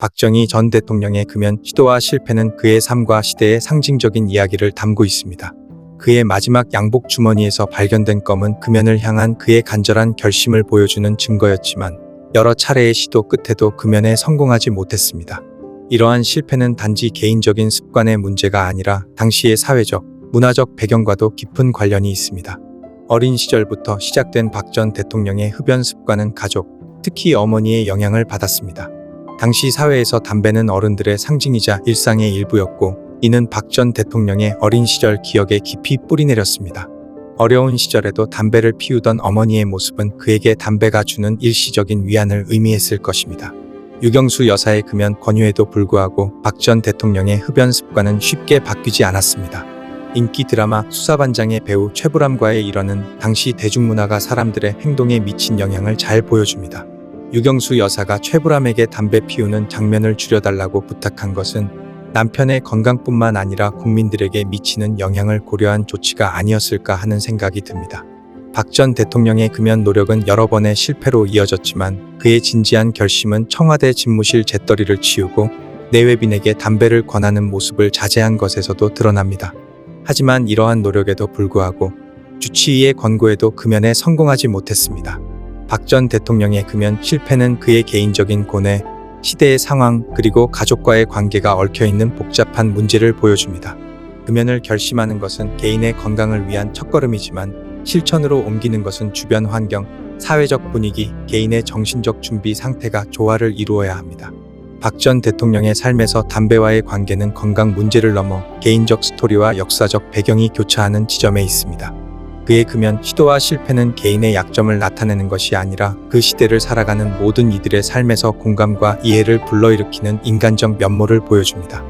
박정희 전 대통령의 금연 시도와 실패는 그의 삶과 시대의 상징적인 이야기를 담고 있습니다. 그의 마지막 양복 주머니에서 발견된 검은 금연을 향한 그의 간절한 결심을 보여주는 증거였지만 여러 차례의 시도 끝에도 금연에 성공하지 못했습니다. 이러한 실패는 단지 개인적인 습관의 문제가 아니라 당시의 사회적, 문화적 배경과도 깊은 관련이 있습니다. 어린 시절부터 시작된 박 전 대통령의 흡연 습관은 가족, 특히 어머니의 영향을 받았습니다. 당시 사회에서 담배는 어른들의 상징이자 일상의 일부였고, 이는 박 전 대통령의 어린 시절 기억에 깊이 뿌리내렸습니다. 어려운 시절에도 담배를 피우던 어머니의 모습은 그에게 담배가 주는 일시적인 위안을 의미했을 것입니다. 유경수 여사의 금연 권유에도 불구하고 박 전 대통령의 흡연 습관은 쉽게 바뀌지 않았습니다. 인기 드라마 수사반장의 배우 최불암과의 일화는 당시 대중문화가 사람들의 행동에 미친 영향을 잘 보여줍니다. 유경수 여사가 최불암에게 담배 피우는 장면을 줄여달라고 부탁한 것은 남편의 건강뿐만 아니라 국민들에게 미치는 영향을 고려한 조치가 아니었을까 하는 생각이 듭니다. 박 전 대통령의 금연 노력은 여러 번의 실패로 이어졌지만 그의 진지한 결심은 청와대 집무실 재떨이를 치우고 내외빈에게 담배를 권하는 모습을 자제한 것에서도 드러납니다. 하지만 이러한 노력에도 불구하고 주치의의 권고에도 금연에 성공하지 못했습니다. 박 전 대통령의 금연 실패는 그의 개인적인 고뇌, 시대의 상황, 그리고 가족과의 관계가 얽혀있는 복잡한 문제를 보여줍니다. 금연을 결심하는 것은 개인의 건강을 위한 첫걸음이지만 실천으로 옮기는 것은 주변 환경, 사회적 분위기, 개인의 정신적 준비 상태가 조화를 이루어야 합니다. 박 전 대통령의 삶에서 담배와의 관계는 건강 문제를 넘어 개인적 스토리와 역사적 배경이 교차하는 지점에 있습니다. 그의 금연 시도와 실패는 개인의 약점을 나타내는 것이 아니라 그 시대를 살아가는 모든 이들의 삶에서 공감과 이해를 불러일으키는 인간적 면모를 보여줍니다.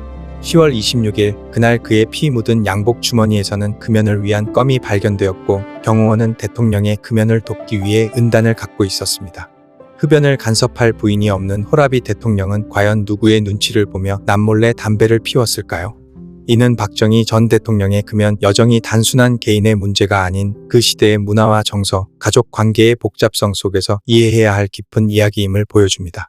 10월 26일 그날 그의 피 묻은 양복 주머니에서는 금연을 위한 껌이 발견되었고 경호원은 대통령의 금연을 돕기 위해 은단을 갖고 있었습니다. 흡연을 간섭할 부인이 없는 호라비 대통령은 과연 누구의 눈치를 보며 남몰래 담배를 피웠을까요? 이는 박정희 전 대통령의 금연 여정이 단순한 개인의 문제가 아닌 그 시대의 문화와 정서, 가족 관계의 복잡성 속에서 이해해야 할 깊은 이야기임을 보여줍니다.